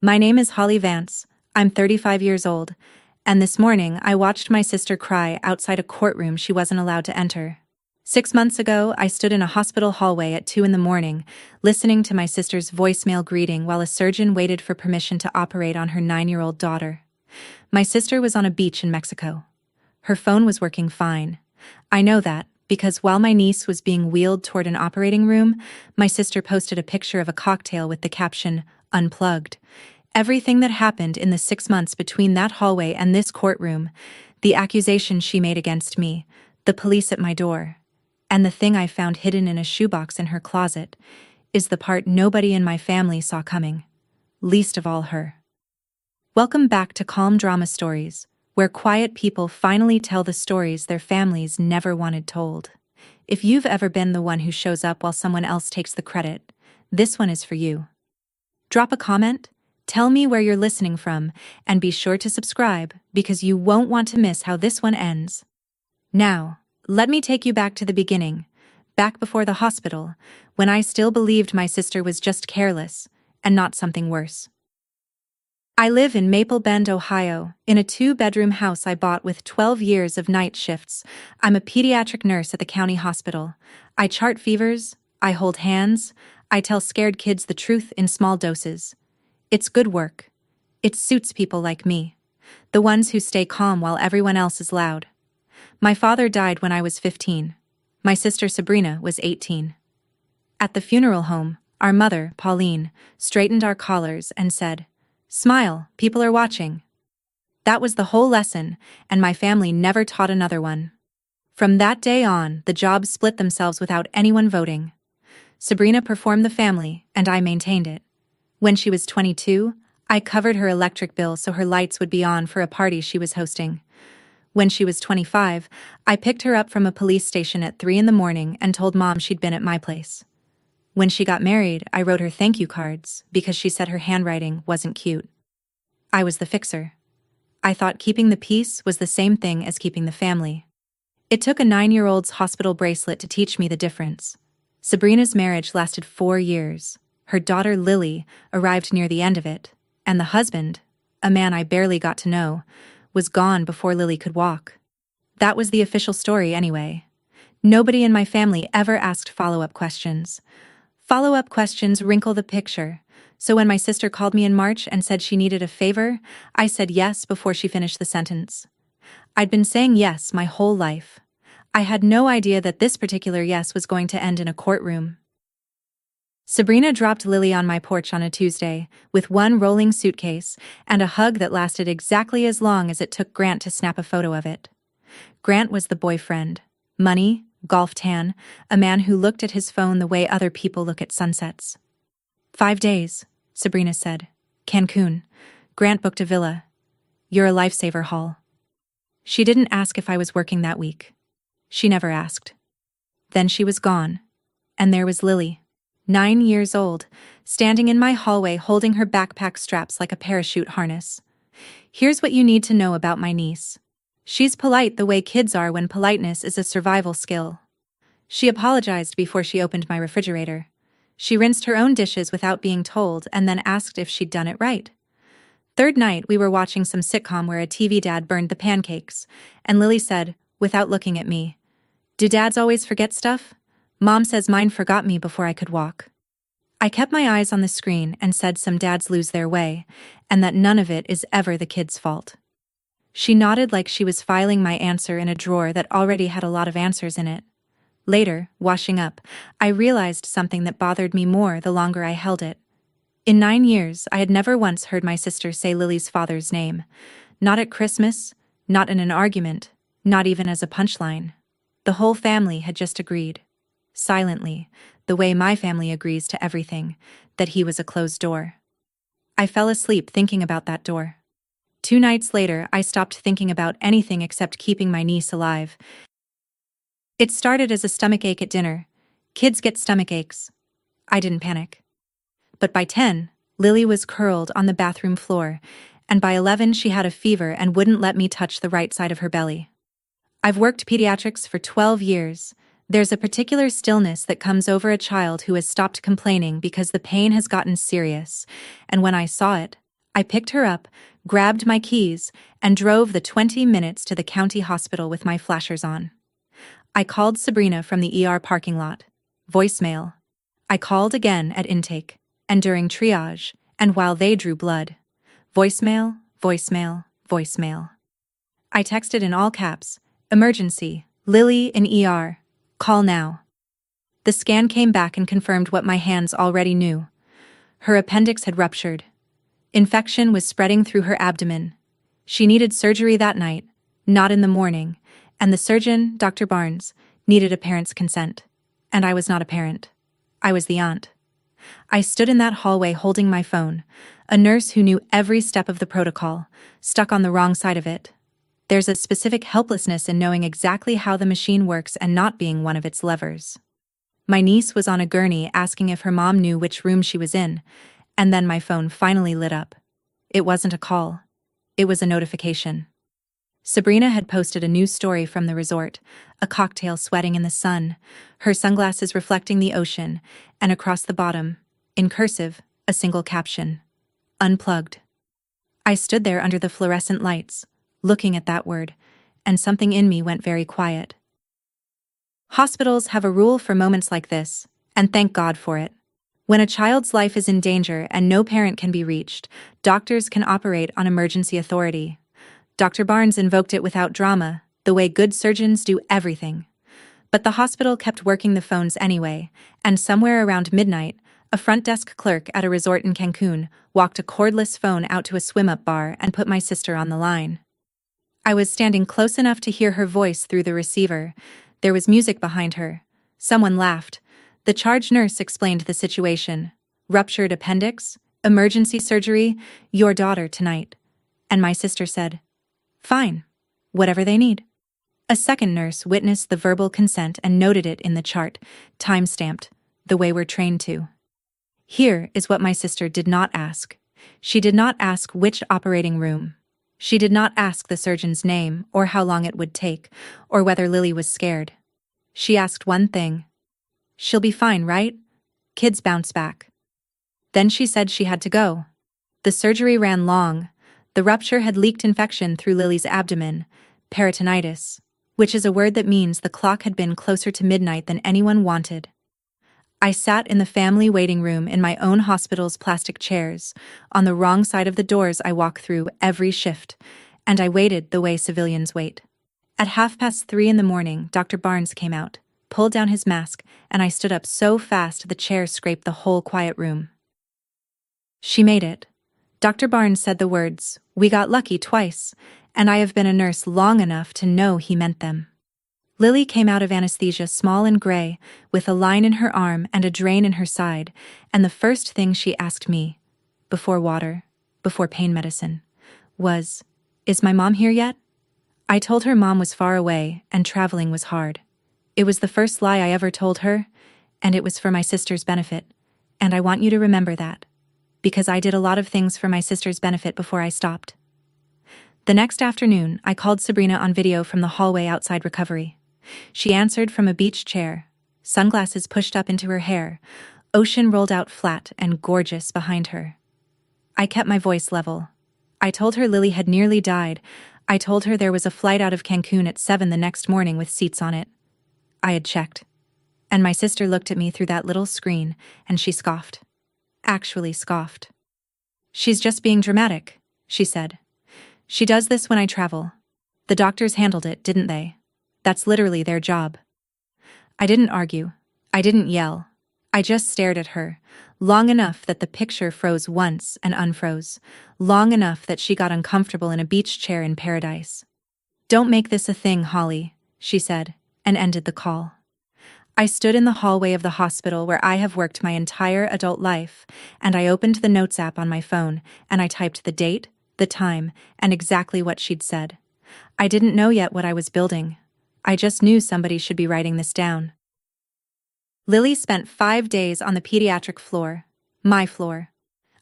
My name is Holly Vance. I'm 35 years old, and this morning I watched my sister cry outside a courtroom she wasn't allowed to enter. 6 months ago, I stood in a hospital hallway at 2 in the morning, listening to my sister's voicemail greeting while a surgeon waited for permission to operate on her 9-year-old daughter. My sister was on a beach in Mexico. Her phone was working fine. I know that, because while my niece was being wheeled toward an operating room, my sister posted a picture of a cocktail with the caption, "Unplugged." Everything that happened in the 6 months between that hallway and this courtroom, the accusation she made against me, the police at my door, and the thing I found hidden in a shoebox in her closet, is the part nobody in my family saw coming, least of all her. Welcome back to Calm Drama Stories, where quiet people finally tell the stories their families never wanted told. If you've ever been the one who shows up while someone else takes the credit, this one is for you. Drop a comment, tell me where you're listening from, and be sure to subscribe because you won't want to miss how this one ends. Now, let me take you back to the beginning, back before the hospital, when I still believed my sister was just careless and not something worse. I live in Maple Bend, Ohio, in a 2-bedroom house I bought with 12 years of night shifts. I'm a pediatric nurse at the county hospital. I chart fevers, I hold hands, I tell scared kids the truth in small doses. It's good work. It suits people like me, the ones who stay calm while everyone else is loud. My father died when I was 15. My sister Sabrina was 18. At the funeral home, our mother, Pauline, straightened our collars and said, "Smile, people are watching." That was the whole lesson, and my family never taught another one. From that day on, the jobs split themselves without anyone voting. Sabrina performed the family, and I maintained it. When she was 22, I covered her electric bill so her lights would be on for a party she was hosting. When she was 25, I picked her up from a police station at 3 in the morning and told Mom she'd been at my place. When she got married, I wrote her thank you cards because she said her handwriting wasn't cute. I was the fixer. I thought keeping the peace was the same thing as keeping the family. It took a 9-year-old's hospital bracelet to teach me the difference. Sabrina's marriage lasted 4 years. Her daughter Lily arrived near the end of it, and the husband, a man I barely got to know, was gone before Lily could walk. That was the official story anyway. Nobody in my family ever asked follow-up questions. Follow-up questions wrinkle the picture, so when my sister called me in March and said she needed a favor, I said yes before she finished the sentence. I'd been saying yes my whole life. I had no idea that this particular yes was going to end in a courtroom. Sabrina dropped Lily on my porch on a Tuesday, with one rolling suitcase and a hug that lasted exactly as long as it took Grant to snap a photo of it. Grant was the boyfriend. Money, golf tan, a man who looked at his phone the way other people look at sunsets. 5 days, Sabrina said. Cancun. Grant booked a villa. You're a lifesaver, Hall. She didn't ask if I was working that week. She never asked. Then she was gone. And there was Lily, 9 years old, standing in my hallway holding her backpack straps like a parachute harness. Here's what you need to know about my niece. She's polite the way kids are when politeness is a survival skill. She apologized before she opened my refrigerator. She rinsed her own dishes without being told and then asked if she'd done it right. Third night, we were watching some sitcom where a TV dad burned the pancakes, and Lily said, without looking at me, "Do dads always forget stuff? Mom says mine forgot me before I could walk." I kept my eyes on the screen and said some dads lose their way, and that none of it is ever the kid's fault. She nodded like she was filing my answer in a drawer that already had a lot of answers in it. Later, washing up, I realized something that bothered me more the longer I held it. In 9 years, I had never once heard my sister say Lily's father's name. Not at Christmas, not in an argument, not even as a punchline. The whole family had just agreed. Silently, the way my family agrees to everything, that he was a closed door. I fell asleep thinking about that door. 2 nights later, I stopped thinking about anything except keeping my niece alive. It started as a stomachache at dinner. Kids get stomach aches. I didn't panic. But by 10, Lily was curled on the bathroom floor, and by 11 she had a fever and wouldn't let me touch the right side of her belly. I've worked pediatrics for 12 years. There's a particular stillness that comes over a child who has stopped complaining because the pain has gotten serious, and when I saw it, I picked her up, grabbed my keys, and drove the 20 minutes to the county hospital with my flashers on. I called Sabrina from the ER parking lot. Voicemail. I called again at intake, and during triage, and while they drew blood. Voicemail, voicemail, voicemail. I texted in all caps, "Emergency, Lily in ER. Call now." The scan came back and confirmed what my hands already knew. Her appendix had ruptured. Infection was spreading through her abdomen. She needed surgery that night, not in the morning, and the surgeon, Dr. Barnes, needed a parent's consent. And I was not a parent. I was the aunt. I stood in that hallway holding my phone, a nurse who knew every step of the protocol, stuck on the wrong side of it. There's a specific helplessness in knowing exactly how the machine works and not being one of its levers. My niece was on a gurney asking if her mom knew which room she was in, and then my phone finally lit up. It wasn't a call. It was a notification. Sabrina had posted a news story from the resort, a cocktail sweating in the sun, her sunglasses reflecting the ocean, and across the bottom, in cursive, a single caption: "Unplugged." I stood there under the fluorescent lights, looking at that word, and something in me went very quiet. Hospitals have a rule for moments like this, and thank God for it. When a child's life is in danger and no parent can be reached, doctors can operate on emergency authority. Dr. Barnes invoked it without drama, the way good surgeons do everything. But the hospital kept working the phones anyway, and somewhere around midnight, a front desk clerk at a resort in Cancun walked a cordless phone out to a swim-up bar and put my sister on the line. I was standing close enough to hear her voice through the receiver. There was music behind her. Someone laughed. The charge nurse explained the situation. Ruptured appendix, emergency surgery, your daughter tonight. And my sister said, "Fine. Whatever they need." A second nurse witnessed the verbal consent and noted it in the chart, time-stamped, the way we're trained to. Here is what my sister did not ask. She did not ask which operating room. She did not ask the surgeon's name or how long it would take, or whether Lily was scared. She asked one thing. "She'll be fine, right? Kids bounce back." Then she said she had to go. The surgery ran long. The rupture had leaked infection through Lily's abdomen, peritonitis, which is a word that means the clock had been closer to midnight than anyone wanted. I sat in the family waiting room in my own hospital's plastic chairs, on the wrong side of the doors I walk through every shift, and I waited the way civilians wait. At 3:30 in the morning, Dr. Barnes came out, pulled down his mask, and I stood up so fast the chair scraped the whole quiet room. "She made it." Dr. Barnes said the words, "We got lucky twice," and I have been a nurse long enough to know he meant them. Lily came out of anesthesia small and gray, with a line in her arm and a drain in her side, and the first thing she asked me, before water, before pain medicine, was, "Is my mom here yet?" I told her mom was far away and traveling was hard. It was the first lie I ever told her, and it was for my sister's benefit, and I want you to remember that, because I did a lot of things for my sister's benefit before I stopped. The next afternoon, I called Sabrina on video from the hallway outside recovery. She answered from a beach chair, sunglasses pushed up into her hair, ocean rolled out flat and gorgeous behind her. I kept my voice level. I told her Lily had nearly died. I told her there was a flight out of Cancun at 7 the next morning with seats on it. I had checked. And my sister looked at me through that little screen, and she scoffed. Actually scoffed. "She's just being dramatic," she said. "She does this when I travel. The doctors handled it, didn't they? That's literally their job." I didn't argue. I didn't yell. I just stared at her, long enough that the picture froze once and unfroze, long enough that she got uncomfortable in a beach chair in paradise. "Don't make this a thing, Holly," she said, and ended the call. I stood in the hallway of the hospital where I have worked my entire adult life, and I opened the notes app on my phone, and I typed the date, the time, and exactly what she'd said. I didn't know yet what I was building. I just knew somebody should be writing this down. Lily spent 5 days on the pediatric floor, my floor.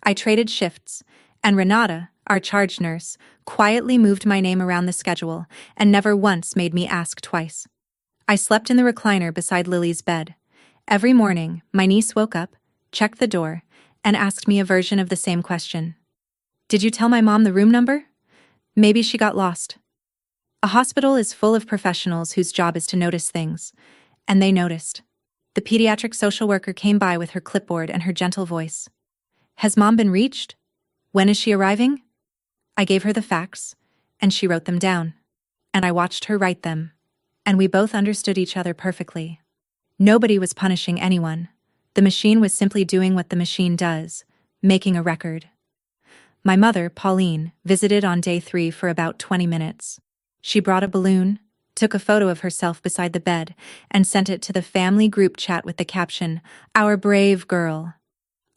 I traded shifts, and Renata, our charge nurse, quietly moved my name around the schedule and never once made me ask twice. I slept in the recliner beside Lily's bed. Every morning, my niece woke up, checked the door, and asked me a version of the same question. Did you tell my mom the room number? Maybe she got lost. A hospital is full of professionals whose job is to notice things. And they noticed. The pediatric social worker came by with her clipboard and her gentle voice. Has mom been reached? When is she arriving? I gave her the facts, and she wrote them down. And I watched her write them. And we both understood each other perfectly. Nobody was punishing anyone. The machine was simply doing what the machine does, making a record. My mother, Pauline, visited on day 3 for about 20 minutes. She brought a balloon, took a photo of herself beside the bed, and sent it to the family group chat with the caption, "Our brave girl."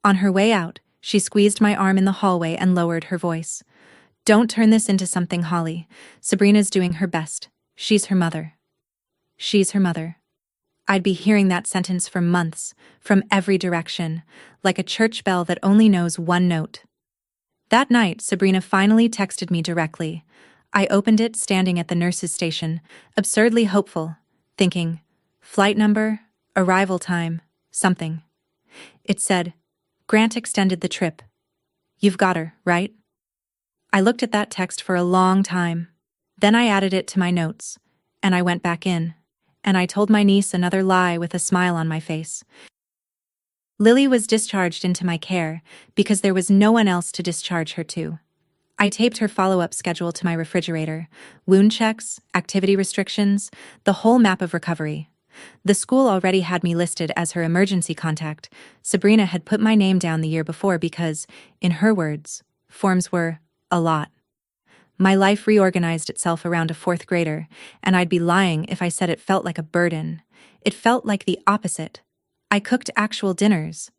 On her way out, she squeezed my arm in the hallway and lowered her voice. "Don't turn this into something, Holly. Sabrina's doing her best. She's her mother." She's her mother. I'd be hearing that sentence for months, from every direction, like a church bell that only knows one note. That night, Sabrina finally texted me directly. I opened it standing at the nurse's station, absurdly hopeful, thinking, flight number, arrival time, something. It said, "Grant extended the trip. You've got her, right?" I looked at that text for a long time. Then I added it to my notes, and I went back in, and I told my niece another lie with a smile on my face. Lily was discharged into my care because there was no one else to discharge her to. I taped her follow-up schedule to my refrigerator, wound checks, activity restrictions, the whole map of recovery. The school already had me listed as her emergency contact. Sabrina had put my name down the year before because, in her words, forms were a lot. My life reorganized itself around a 4th grader, and I'd be lying if I said it felt like a burden. It felt like the opposite. I cooked actual dinners.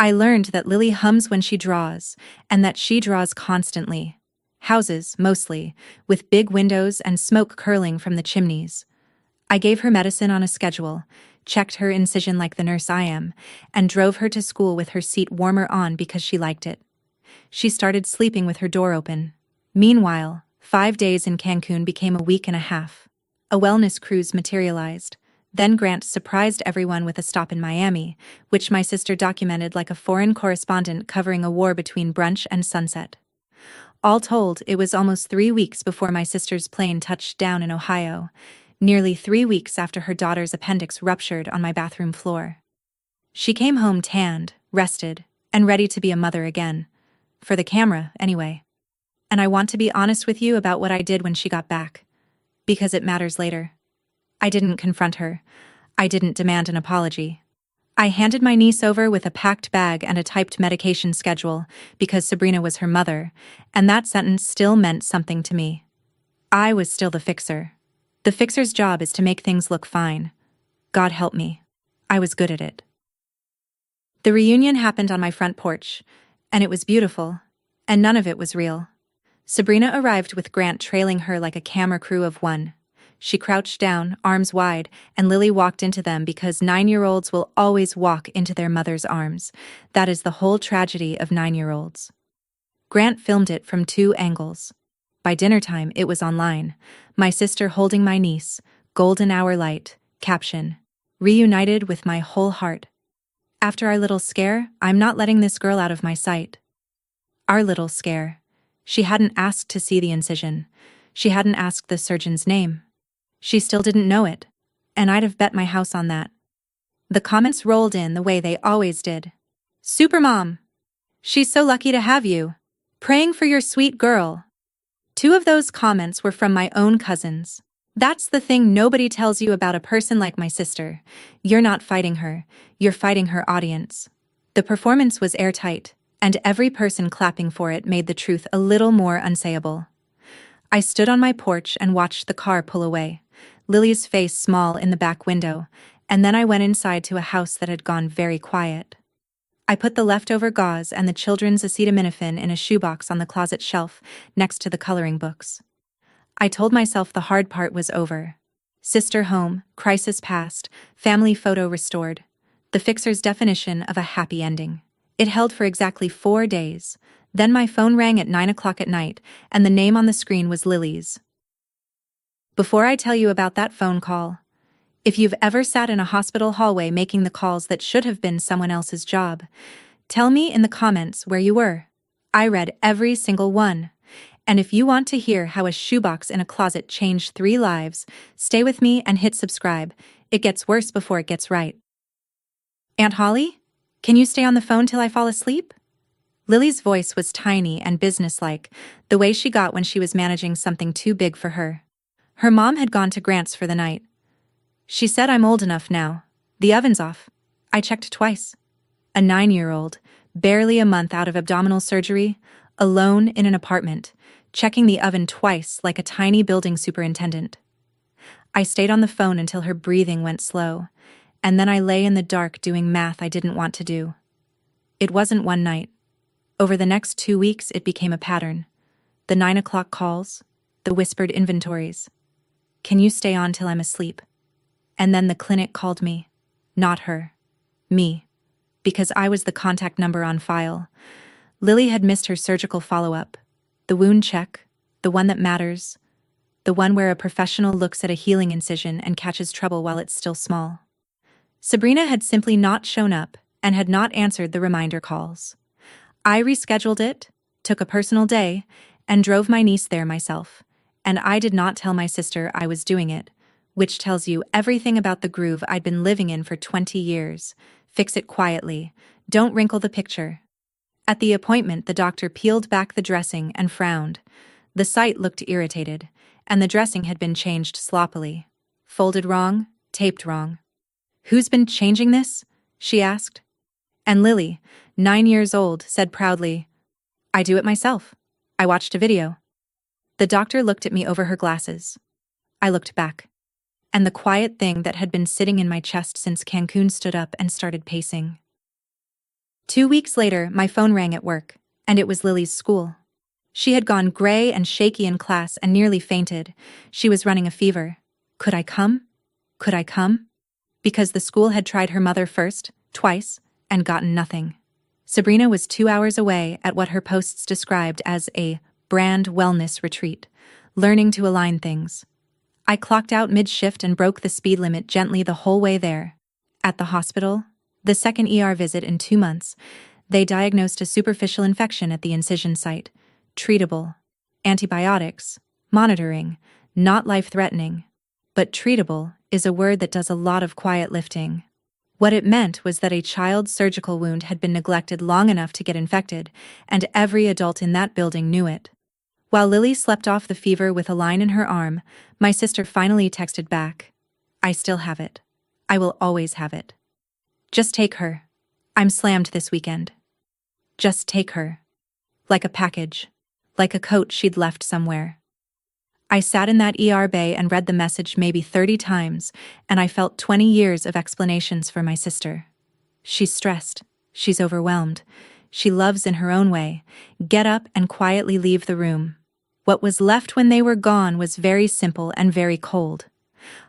I learned that Lily hums when she draws, and that she draws constantly. Houses, mostly, with big windows and smoke curling from the chimneys. I gave her medicine on a schedule, checked her incision like the nurse I am, and drove her to school with her seat warmer on because she liked it. She started sleeping with her door open. Meanwhile, 5 days in Cancun became a week and a half. A wellness cruise materialized. Then Grant surprised everyone with a stop in Miami, which my sister documented like a foreign correspondent covering a war between brunch and sunset. All told, it was almost 3 weeks before my sister's plane touched down in Ohio, nearly 3 weeks after her daughter's appendix ruptured on my bathroom floor. She came home tanned, rested, and ready to be a mother again. For the camera, anyway. And I want to be honest with you about what I did when she got back. Because it matters later. I didn't confront her. I didn't demand an apology. I handed my niece over with a packed bag and a typed medication schedule because Sabrina was her mother, and that sentence still meant something to me. I was still the fixer. The fixer's job is to make things look fine. God help me. I was good at it. The reunion happened on my front porch, and it was beautiful, and none of it was real. Sabrina arrived with Grant trailing her like a camera crew of one. She crouched down, arms wide, and Lily walked into them because 9-year-olds will always walk into their mother's arms. That is the whole tragedy of 9-year-olds. Grant filmed it from 2 angles. By dinner time, it was online. My sister holding my niece, golden hour light, caption, "Reunited with my whole heart. After our little scare, I'm not letting this girl out of my sight." Our little scare. She hadn't asked to see the incision. She hadn't asked the surgeon's name. She still didn't know it, and I'd have bet my house on that. The comments rolled in the way they always did. "Supermom! She's so lucky to have you. Praying for your sweet girl." 2 of those comments were from my own cousins. That's the thing nobody tells you about a person like my sister. You're not fighting her, you're fighting her audience. The performance was airtight, and every person clapping for it made the truth a little more unsayable. I stood on my porch and watched the car pull away, Lily's face small in the back window, and then I went inside to a house that had gone very quiet. I put the leftover gauze and the children's acetaminophen in a shoebox on the closet shelf next to the coloring books. I told myself the hard part was over. Sister home, crisis past, family photo restored. The fixer's definition of a happy ending. It held for exactly 4 days. Then my phone rang at 9 o'clock at night, and the name on the screen was Lily's. Before I tell you about that phone call, if you've ever sat in a hospital hallway making the calls that should have been someone else's job, tell me in the comments where you were. I read every single one. And if you want to hear how a shoebox in a closet changed 3 lives, stay with me and hit subscribe. It gets worse before it gets right. Aunt Holly? Can you stay on the phone till I fall asleep? Lily's voice was tiny and businesslike, the way she got when she was managing something too big for her. Her mom had gone to Grant's for the night. She said I'm old enough now. The oven's off. I checked twice. A 9-year-old, barely a month out of abdominal surgery, alone in an apartment, checking the oven twice like a tiny building superintendent. I stayed on the phone until her breathing went slow, and then I lay in the dark doing math I didn't want to do. It wasn't one night. Over the next 2 weeks, it became a pattern. The 9 o'clock calls, the whispered inventories. Can you stay on till I'm asleep? And then the clinic called me. Not her. Me. Because I was the contact number on file. Lily had missed her surgical follow-up. The wound check, the one that matters, the one where a professional looks at a healing incision and catches trouble while it's still small. Sabrina had simply not shown up and had not answered the reminder calls. I rescheduled it, took a personal day, and drove my niece there myself. And I did not tell my sister I was doing it, which tells you everything about the groove I'd been living in for 20 years. Fix it quietly. Don't wrinkle the picture. At the appointment, the doctor peeled back the dressing and frowned. The site looked irritated, and the dressing had been changed sloppily. Folded wrong, taped wrong. Who's been changing this? She asked. And Lily, 9 years old, said proudly, I do it myself. I watched a video. The doctor looked at me over her glasses. I looked back. And the quiet thing that had been sitting in my chest since Cancun stood up and started pacing. 2 weeks later, my phone rang at work, and it was Lily's school. She had gone gray and shaky in class and nearly fainted. She was running a fever. Could I come? Could I come? Because the school had tried her mother first, twice, and gotten nothing. Sabrina was 2 hours away at what her posts described as a brand wellness retreat, learning to align things. I clocked out mid-shift and broke the speed limit gently the whole way there. At the hospital, the second ER visit in 2 months, they diagnosed a superficial infection at the incision site. Treatable. Antibiotics. Monitoring. Not life-threatening. But treatable is a word that does a lot of quiet lifting. What it meant was that a child's surgical wound had been neglected long enough to get infected, and every adult in that building knew it. While Lily slept off the fever with a line in her arm, my sister finally texted back. I still have it. I will always have it. Just take her. I'm slammed this weekend. Just take her. Like a package. Like a coat she'd left somewhere. I sat in that ER bay and read the message maybe 30 times, and I felt 20 years of explanations for my sister. She's stressed. She's overwhelmed. She loves in her own way. Get up and quietly leave the room. What was left when they were gone was very simple and very cold.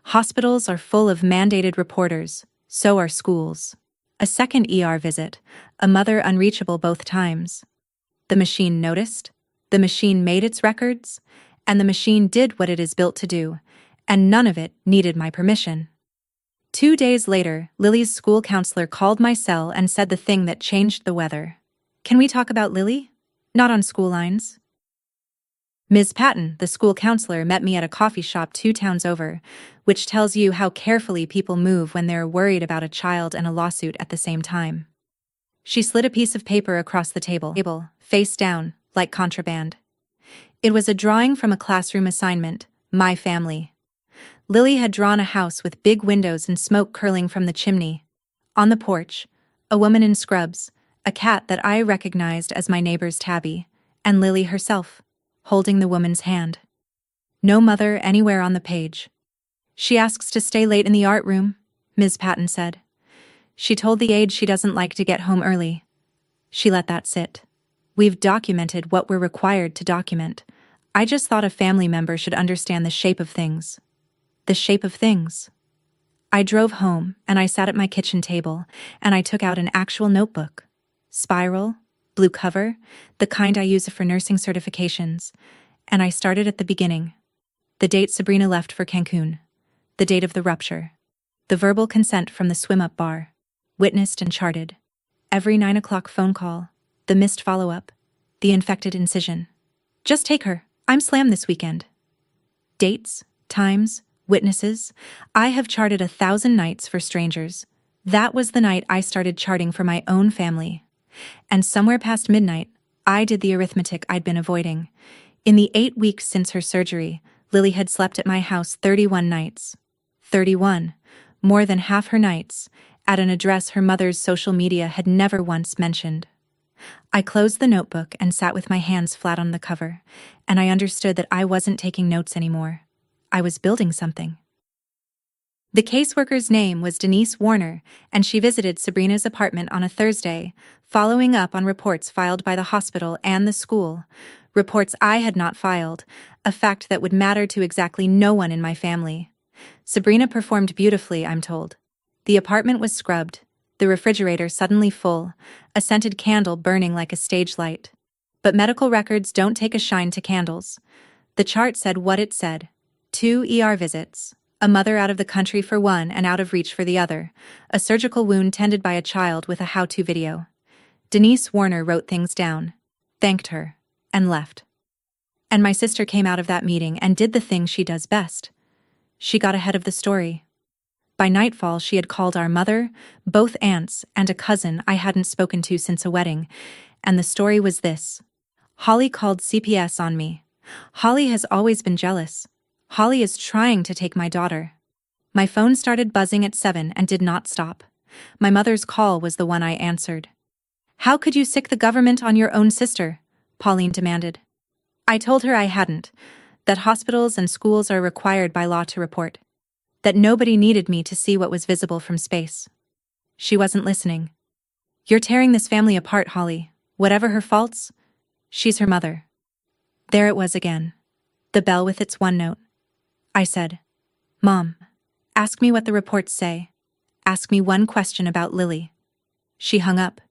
Hospitals are full of mandated reporters. So are schools. A second ER visit, a mother unreachable both times. The machine noticed. The machine made its records. And the machine did what it is built to do, and none of it needed my permission. 2 days later, Lily's school counselor called my cell and said the thing that changed the weather. Can we talk about Lily? Not on school lines. Ms. Patton, the school counselor, met me at a coffee shop 2 towns over, which tells you how carefully people move when they're worried about a child and a lawsuit at the same time. She slid a piece of paper across the table, face down, like contraband. It was a drawing from a classroom assignment, My Family. Lily had drawn a house with big windows and smoke curling from the chimney. On the porch, a woman in scrubs, a cat that I recognized as my neighbor's Tabby, and Lily herself, holding the woman's hand. No mother anywhere on the page. She asks to stay late in the art room, Ms. Patton said. She told the aide she doesn't like to get home early. She let that sit. We've documented what we're required to document. I just thought a family member should understand the shape of things. The shape of things. I drove home, and I sat at my kitchen table, and I took out an actual notebook. Spiral, blue cover, the kind I use for nursing certifications, and I started at the beginning. The date Sabrina left for Cancun. The date of the rupture. The verbal consent from the swim-up bar. Witnessed and charted. Every 9 o'clock phone call. The missed follow-up. the infected incision. Just take her. I'm slammed this weekend. Dates, times, witnesses. I have charted 1,000 nights for strangers. That was the night I started charting for my own family. And somewhere past midnight, I did the arithmetic I'd been avoiding. In the 8 weeks since her surgery, Lily had slept at my house 31 nights. 31. More than half her nights, at an address her mother's social media had never once mentioned. I closed the notebook and sat with my hands flat on the cover, and I understood that I wasn't taking notes anymore. I was building something. The caseworker's name was Denise Warner, and she visited Sabrina's apartment on a Thursday, following up on reports filed by the hospital and the school. Reports I had not filed, a fact that would matter to exactly no one in my family. Sabrina performed beautifully, I'm told. The apartment was scrubbed, the refrigerator suddenly full, a scented candle burning like a stage light. But medical records don't take a shine to candles. The chart said what it said. 2 ER visits. A mother out of the country for one and out of reach for the other. A surgical wound tended by a child with a how-to video. Denise Warner wrote things down, thanked her, and left. And my sister came out of that meeting and did the thing she does best. She got ahead of the story. By nightfall, she had called our mother, both aunts, and a cousin I hadn't spoken to since a wedding, and the story was this. Holly called CPS on me. Holly has always been jealous. Holly is trying to take my daughter. My phone started buzzing at 7 and did not stop. My mother's call was the one I answered. How could you sick the government on your own sister? Pauline demanded. I told her I hadn't, that hospitals and schools are required by law to report, that nobody needed me to see what was visible from space. She wasn't listening. You're tearing this family apart, Holly. Whatever her faults, she's her mother. There it was again. The bell with its one note. I said, Mom, ask me what the reports say. Ask me one question about Lily. She hung up.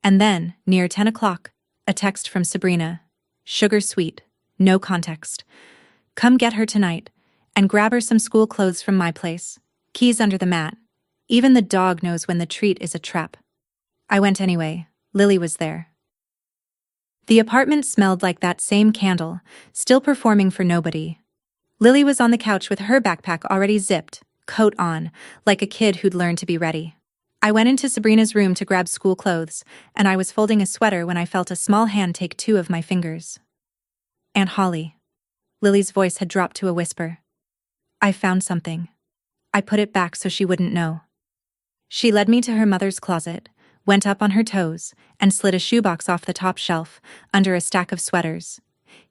And then, near 10 o'clock, a text from Sabrina. Sugar sweet, no context. Come get her tonight, and grab her some school clothes from my place. Keys under the mat. Even the dog knows when the treat is a trap. I went anyway. Lily was there. The apartment smelled like that same candle, still performing for nobody. Lily was on the couch with her backpack already zipped, coat on, like a kid who'd learned to be ready. I went into Sabrina's room to grab school clothes, and I was folding a sweater when I felt a small hand take 2 of my fingers. Aunt Holly. Lily's voice had dropped to a whisper. I found something. I put it back so she wouldn't know. She led me to her mother's closet, went up on her toes, and slid a shoebox off the top shelf, under a stack of sweaters.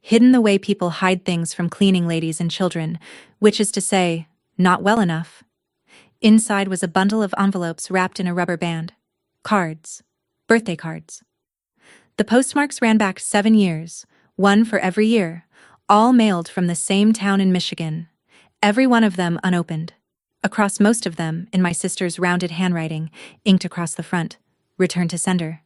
Hidden the way people hide things from cleaning ladies and children, which is to say, not well enough. Inside was a bundle of envelopes wrapped in a rubber band. Cards. Birthday cards. The postmarks ran back 7 years, one for every year, all mailed from the same town in Michigan. Every one of them unopened. Across most of them, in my sister's rounded handwriting, inked across the front, return to sender.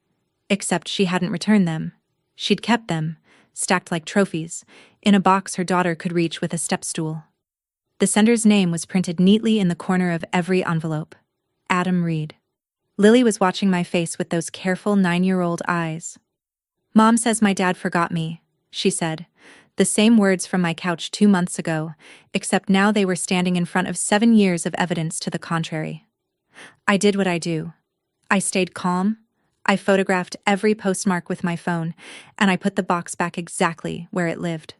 Except she hadn't returned them. She'd kept them, stacked like trophies, in a box her daughter could reach with a step stool. The sender's name was printed neatly in the corner of every envelope. Adam Reed. Lily was watching my face with those careful 9-year-old eyes. Mom says my dad forgot me, she said. The same words from my couch 2 months ago, except now they were standing in front of 7 years of evidence to the contrary. I did what I do. I stayed calm. I photographed every postmark with my phone, and I put the box back exactly where it lived.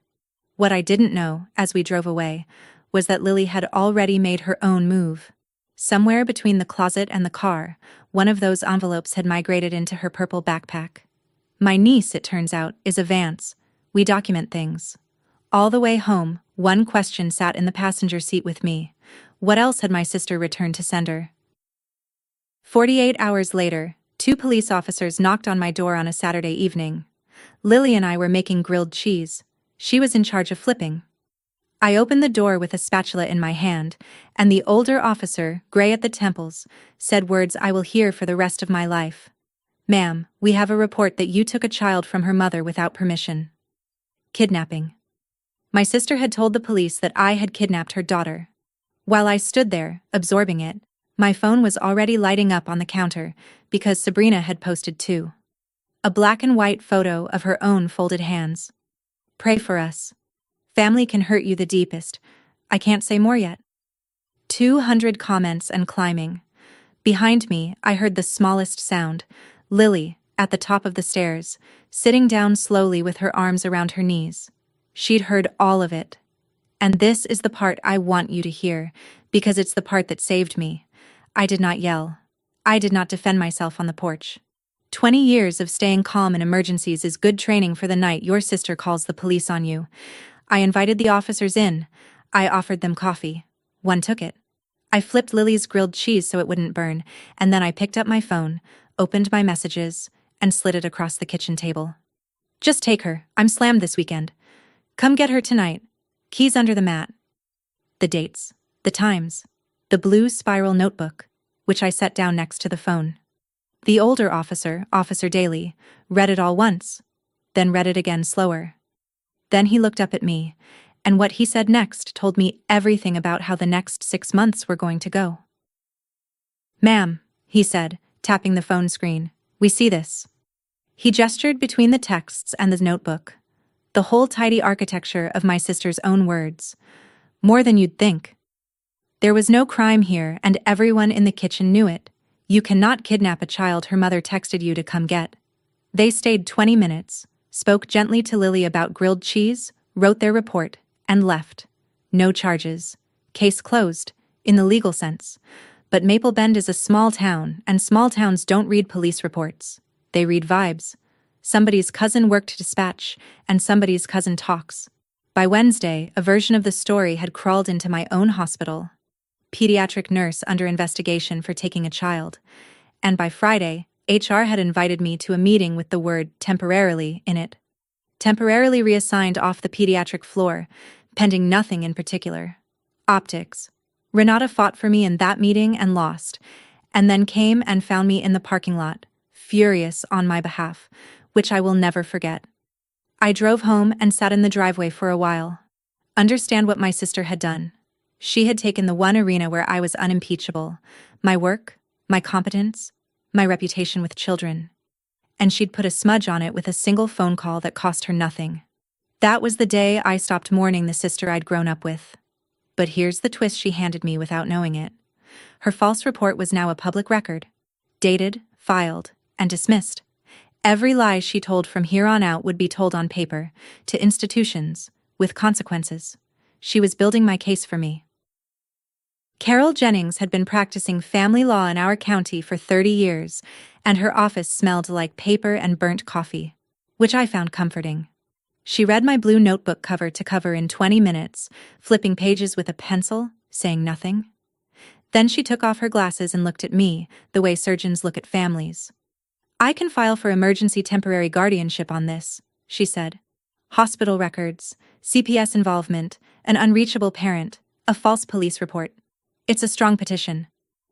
What I didn't know, as we drove away, was that Lily had already made her own move. Somewhere between the closet and the car, one of those envelopes had migrated into her purple backpack. My niece, it turns out, is a Vance. We document things. All the way home, one question sat in the passenger seat with me. What else had my sister returned to sender? 48 hours later, 2 police officers knocked on my door on a Saturday evening. Lily and I were making grilled cheese. She was in charge of flipping. I opened the door with a spatula in my hand, and the older officer, gray at the temples, said words I will hear for the rest of my life. Ma'am, we have a report that you took a child from her mother without permission. Kidnapping. My sister had told the police that I had kidnapped her daughter. While I stood there, absorbing it, my phone was already lighting up on the counter, because Sabrina had posted too. A black and white photo of her own folded hands. Pray for us. Family can hurt you the deepest. I can't say more yet. 200 comments and climbing. Behind me, I heard the smallest sound. Lily, at the top of the stairs, sitting down slowly with her arms around her knees. She'd heard all of it. And this is the part I want you to hear, because it's the part that saved me. I did not yell. I did not defend myself on the porch. 20 years of staying calm in emergencies is good training for the night your sister calls the police on you. I invited the officers in. I offered them coffee. One took it. I flipped Lily's grilled cheese so it wouldn't burn, and then I picked up my phone, opened my messages, and slid it across the kitchen table. Just take her. I'm slammed this weekend. Come get her tonight. Keys under the mat. The dates, the times, the blue spiral notebook, which I set down next to the phone. The older officer, Officer Daly, read it all once, then read it again slower. Then he looked up at me, and what he said next told me everything about how the next 6 months were going to go. Ma'am, he said, tapping the phone screen, we see this. He gestured between the texts and the notebook. The whole tidy architecture of my sister's own words. More than you'd think. There was no crime here, and everyone in the kitchen knew it. You cannot kidnap a child her mother texted you to come get. They stayed 20 minutes, spoke gently to Lily about grilled cheese, wrote their report, and left. No charges. Case closed, in the legal sense. But Maple Bend is a small town, and small towns don't read police reports. They read vibes. Somebody's cousin worked dispatch, and somebody's cousin talks. By Wednesday, a version of the story had crawled into my own hospital. Pediatric nurse under investigation for taking a child. And by Friday, HR had invited me to a meeting with the word temporarily in it. Temporarily reassigned off the pediatric floor, pending nothing in particular. Optics. Renata fought for me in that meeting and lost, and then came and found me in the parking lot, furious on my behalf, which I will never forget. I drove home and sat in the driveway for a while. Understand what my sister had done. She had taken the one arena where I was unimpeachable, my work, my competence, my reputation with children. And she'd put a smudge on it with a single phone call that cost her nothing. That was the day I stopped mourning the sister I'd grown up with. But here's the twist she handed me without knowing it. Her false report was now a public record. Dated, filed, and dismissed. Every lie she told from here on out would be told on paper, to institutions, with consequences. She was building my case for me. Carol Jennings had been practicing family law in our county for 30 years, and her office smelled like paper and burnt coffee, which I found comforting. She read my blue notebook cover to cover in 20 minutes, flipping pages with a pencil, saying nothing. Then she took off her glasses and looked at me, the way surgeons look at families. I can file for emergency temporary guardianship on this, she said. Hospital records, CPS involvement, an unreachable parent, a false police report. It's a strong petition.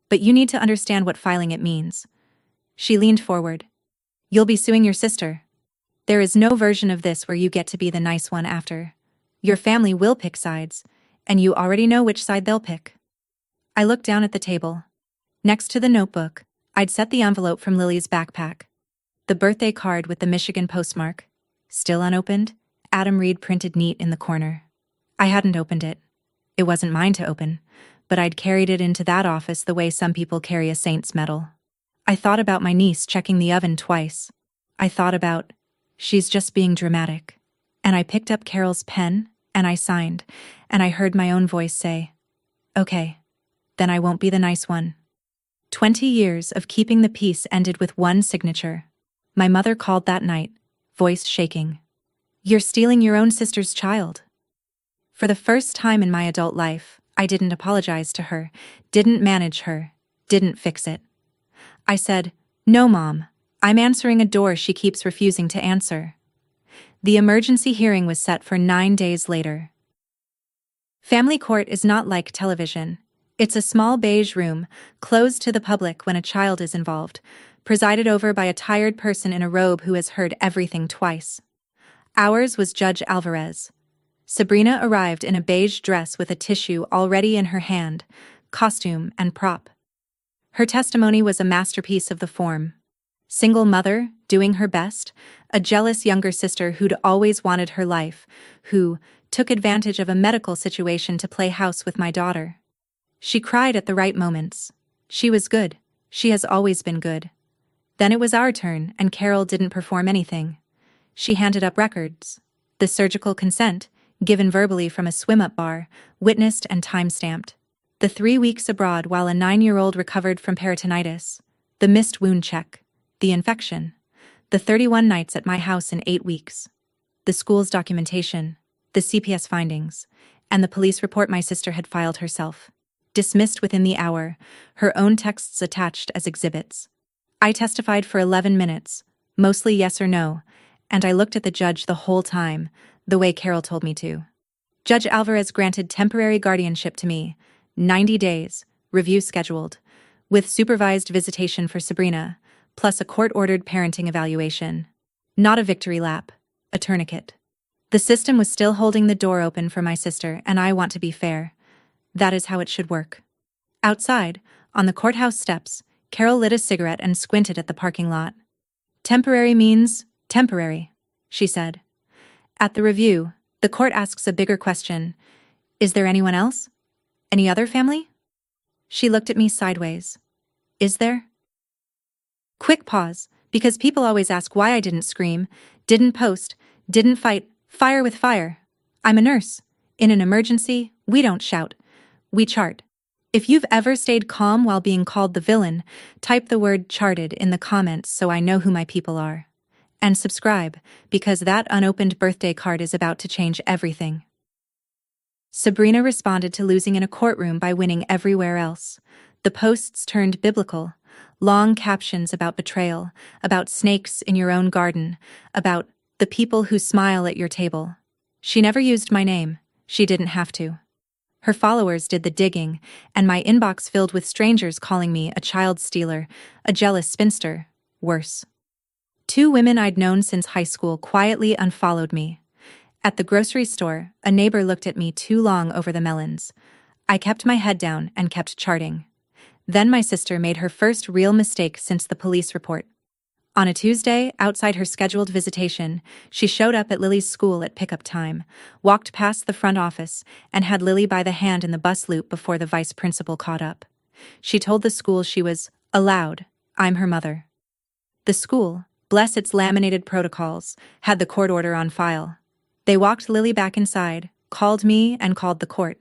But you need to understand what filing it means. She leaned forward. You'll be suing your sister. There is no version of this where you get to be the nice one after. Your family will pick sides, and you already know which side they'll pick. I looked down at the table. Next to the notebook, I'd set the envelope from Lily's backpack. The birthday card with the Michigan postmark. Still unopened, Adam Reed printed neat in the corner. I hadn't opened it. It wasn't mine to open, but I'd carried it into that office the way some people carry a saint's medal. I thought about my niece checking the oven twice. I thought about, she's just being dramatic. And I picked up Carol's pen, and I signed, and I heard my own voice say, okay, then I won't be the nice one. 20 years of keeping the peace ended with one signature. My mother called that night, voice shaking. You're stealing your own sister's child. For the first time in my adult life, I didn't apologize to her, didn't manage her, didn't fix it. I said, no, Mom, I'm answering a door she keeps refusing to answer. The emergency hearing was set for 9 days later. Family court is not like television. It's a small beige room, closed to the public when a child is involved, presided over by a tired person in a robe who has heard everything twice. Ours was Judge Alvarez. Sabrina arrived in a beige dress with a tissue already in her hand, costume and prop. Her testimony was a masterpiece of the form. Single mother, doing her best, a jealous younger sister who'd always wanted her life, who took advantage of a medical situation to play house with my daughter. She cried at the right moments. She was good. She has always been good. Then it was our turn, and Carol didn't perform anything. She handed up records. The surgical consent, given verbally from a swim-up bar, witnessed and time-stamped. The 3 weeks abroad while a 9-year-old recovered from peritonitis. The missed wound check. The infection. The 31 nights at my house in 8 weeks. The school's documentation. The CPS findings. And the police report my sister had filed herself. Dismissed within the hour, her own texts attached as exhibits. I testified for 11 minutes, mostly yes or no, and I looked at the judge the whole time, the way Carol told me to. Judge Alvarez granted temporary guardianship to me, 90 days, review scheduled, with supervised visitation for Sabrina, plus a court-ordered parenting evaluation. Not a victory lap, a tourniquet. The system was still holding the door open for my sister, and I want to be fair. That is how it should work. Outside, on the courthouse steps, Carol lit a cigarette and squinted at the parking lot. Temporary means temporary, she said. At the review, the court asks a bigger question. Is there anyone else? Any other family? She looked at me sideways. Is there? Quick pause, because people always ask why I didn't scream, didn't post, didn't fight, fire with fire. I'm a nurse. In an emergency, we don't shout. We chart. If you've ever stayed calm while being called the villain, type the word charted in the comments so I know who my people are. And subscribe, because that unopened birthday card is about to change everything. Sabrina responded to losing in a courtroom by winning everywhere else. The posts turned biblical. Long captions about betrayal, about snakes in your own garden, about the people who smile at your table. She never used my name. She didn't have to. Her followers did the digging, and my inbox filled with strangers calling me a child stealer, a jealous spinster, worse. 2 women I'd known since high school quietly unfollowed me. At the grocery store, a neighbor looked at me too long over the melons. I kept my head down and kept charting. Then my sister made her first real mistake since the police report. On a Tuesday, outside her scheduled visitation, she showed up at Lily's school at pickup time, walked past the front office, and had Lily by the hand in the bus loop before the vice principal caught up. She told the school she was allowed. I'm her mother. The school, bless its laminated protocols, had the court order on file. They walked Lily back inside, called me, and called the court.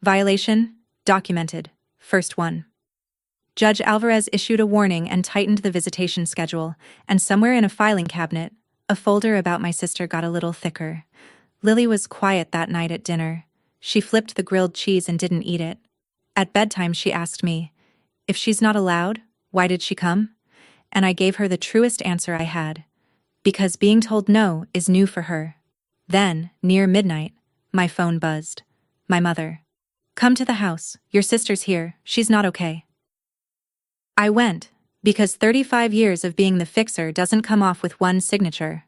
Violation? Documented. First one. Judge Alvarez issued a warning and tightened the visitation schedule, and somewhere in a filing cabinet, a folder about my sister got a little thicker. Lily was quiet that night at dinner. She flipped the grilled cheese and didn't eat it. At bedtime she asked me, if she's not allowed, why did she come? And I gave her the truest answer I had. Because being told no is new for her. Then, near midnight, my phone buzzed. My mother. Come to the house, your sister's here, she's not okay. I went, because 35 years of being the fixer doesn't come off with one signature.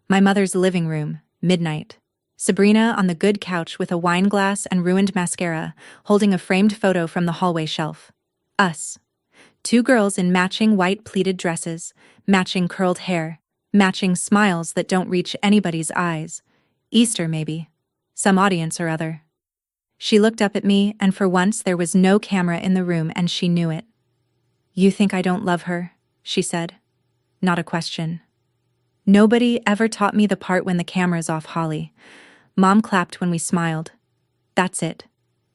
My mother's living room, midnight. Sabrina on the good couch with a wine glass and ruined mascara, holding a framed photo from the hallway shelf. Us. 2 girls in matching white pleated dresses, matching curled hair, matching smiles that don't reach anybody's eyes. Easter, maybe. Some audience or other. She looked up at me, and for once there was no camera in the room, and she knew it. You think I don't love her? She said. Not a question. Nobody ever taught me the part when the camera's off, Holly. Mom clapped when we smiled. That's it.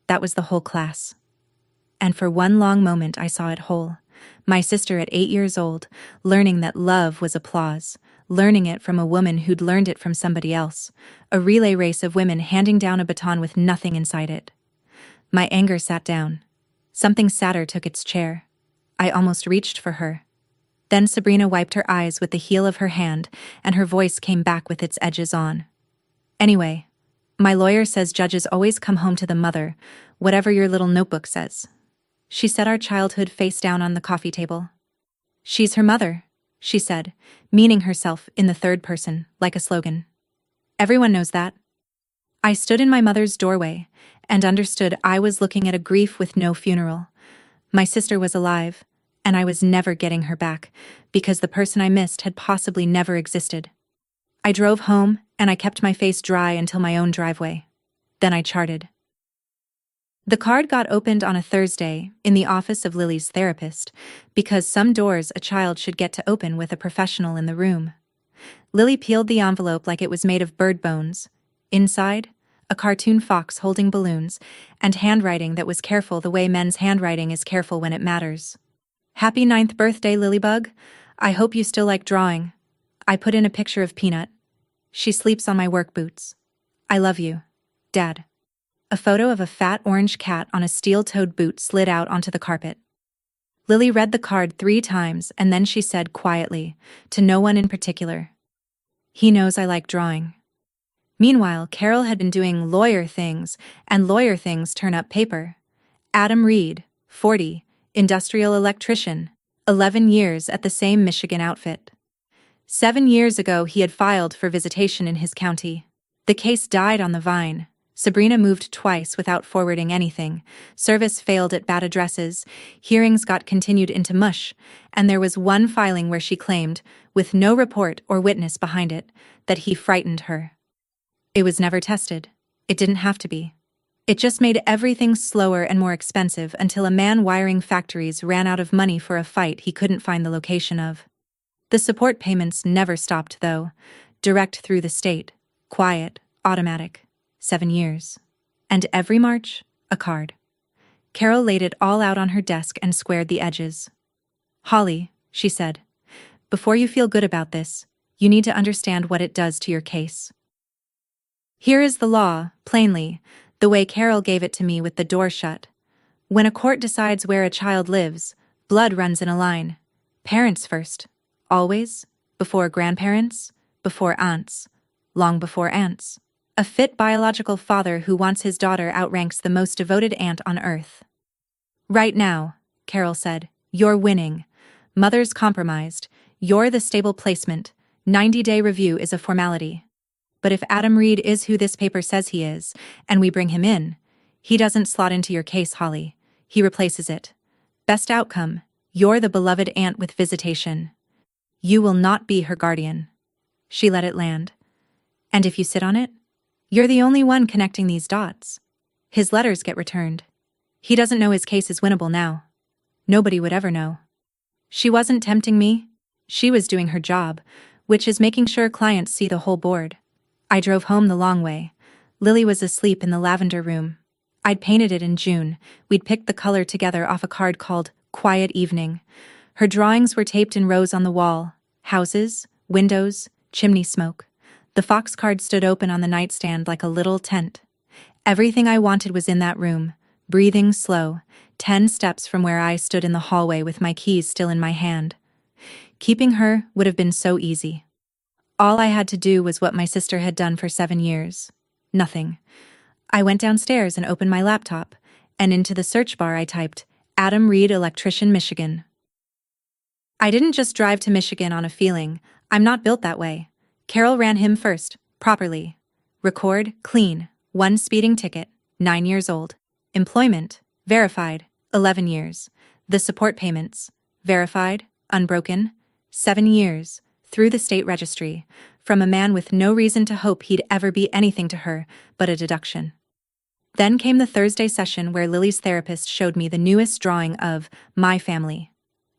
That was the whole class. And for one long moment I saw it whole. My sister at 8 years old, learning that love was applause, learning it from a woman who'd learned it from somebody else, a relay race of women handing down a baton with nothing inside it. My anger sat down. Something sadder took its chair. I almost reached for her. Then Sabrina wiped her eyes with the heel of her hand, and her voice came back with its edges on. Anyway, my lawyer says judges always come home to the mother, whatever your little notebook says. She set our childhood face down on the coffee table. She's her mother, she said, meaning herself in the third person, like a slogan. Everyone knows that. I stood in my mother's doorway, and understood I was looking at a grief with no funeral. My sister was alive, and I was never getting her back, because the person I missed had possibly never existed. I drove home, and I kept my face dry until my own driveway. Then I charted. The card got opened on a Thursday in the office of Lily's therapist, because some doors a child should get to open with a professional in the room. Lily peeled the envelope like it was made of bird bones. Inside, a cartoon fox holding balloons, and handwriting that was careful the way men's handwriting is careful when it matters. Happy 9th birthday, Lilybug. I hope you still like drawing. I put in a picture of Peanut. She sleeps on my work boots. I love you, Dad. A photo of a fat orange cat on a steel-toed boot slid out onto the carpet. Lily read the card 3 times and then she said quietly, to no one in particular, "He knows I like drawing." Meanwhile, Carol had been doing lawyer things, and lawyer things turn up paper. Adam Reed, 40, industrial electrician, 11 years at the same Michigan outfit. 7 years ago he had filed for visitation in his county. The case died on the vine. Sabrina moved twice without forwarding anything, service failed at bad addresses, hearings got continued into mush, and there was one filing where she claimed, with no report or witness behind it, that he frightened her. It was never tested. It didn't have to be. It just made everything slower and more expensive until a man wiring factories ran out of money for a fight he couldn't find the location of. The support payments never stopped, though. Direct through the state. Quiet. Automatic. 7 years. And every March, a card. Carol laid it all out on her desk and squared the edges. "Holly," she said, "before you feel good about this, you need to understand what it does to your case. Here is the law, plainly, the way Carol gave it to me with the door shut. When a court decides where a child lives, blood runs in a line. Parents first. Always. Before grandparents. Before aunts. Long before aunts. A fit biological father who wants his daughter outranks the most devoted aunt on earth. Right now," Carol said, "you're winning. Mother's compromised. You're the stable placement. 90-day review is a formality. But if Adam Reed is who this paper says he is, and we bring him in, he doesn't slot into your case, Holly. He replaces it. Best outcome, you're the beloved aunt with visitation. You will not be her guardian." She let it land. "And if you sit on it, you're the only one connecting these dots. His letters get returned. He doesn't know his case is winnable now. Nobody would ever know." She wasn't tempting me. She was doing her job, which is making sure clients see the whole board. I drove home the long way. Lily was asleep in the lavender room. I'd painted it in June. We'd picked the color together off a card called Quiet Evening. Her drawings were taped in rows on the wall. Houses, windows, chimney smoke. The fox card stood open on the nightstand like a little tent. Everything I wanted was in that room, breathing slow, 10 steps from where I stood in the hallway with my keys still in my hand. Keeping her would have been so easy. All I had to do was what my sister had done for 7 years. Nothing. I went downstairs and opened my laptop, and into the search bar I typed, Adam Reed, Electrician, Michigan. I didn't just drive to Michigan on a feeling. I'm not built that way. Carol ran him first, properly. Record, clean, 1 speeding ticket, 9 years old. Employment, verified, 11 years. The support payments, verified, unbroken, 7 years, through the state registry, from a man with no reason to hope he'd ever be anything to her but a deduction. Then came the Thursday session where Lily's therapist showed me the newest drawing of my family.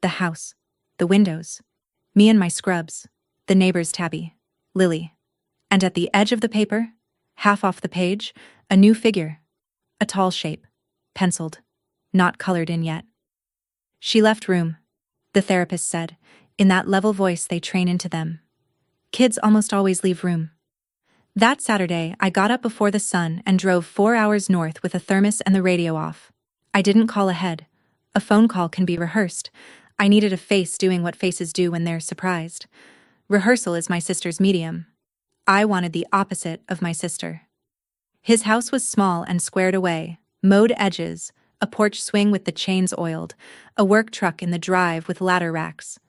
The house, the windows, me and my scrubs, the neighbor's tabby. Lily. And at the edge of the paper, half off the page, a new figure. A tall shape. Penciled. Not colored in yet. She left room, the therapist said, in that level voice they train into them. Kids almost always leave room. That Saturday, I got up before the sun and drove 4 hours north with a thermos and the radio off. I didn't call ahead. A phone call can be rehearsed. I needed a face doing what faces do when they're surprised. Rehearsal is my sister's medium. I wanted the opposite of my sister. His house was small and squared away, mowed edges, a porch swing with the chains oiled, a work truck in the drive with ladder racks.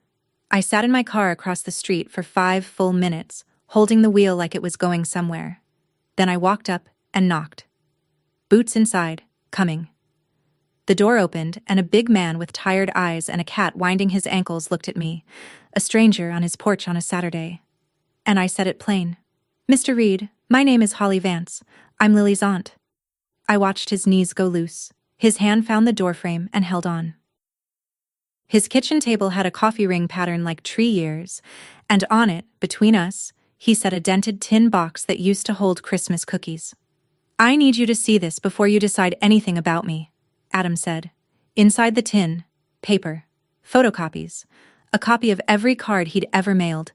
I sat in my car across the street for 5 full minutes, holding the wheel like it was going somewhere. Then I walked up and knocked. Boots inside, coming. The door opened, and a big man with tired eyes and a cat winding his ankles looked at me, a stranger on his porch on a Saturday. And I said it plain. "Mr. Reed, my name is Holly Vance. I'm Lily's aunt." I watched his knees go loose. His hand found the doorframe and held on. His kitchen table had a coffee ring pattern like tree years, and on it, between us, he set a dented tin box that used to hold Christmas cookies. "I need you to see this before you decide anything about me," Adam said. Inside the tin, paper, photocopies, a copy of every card he'd ever mailed,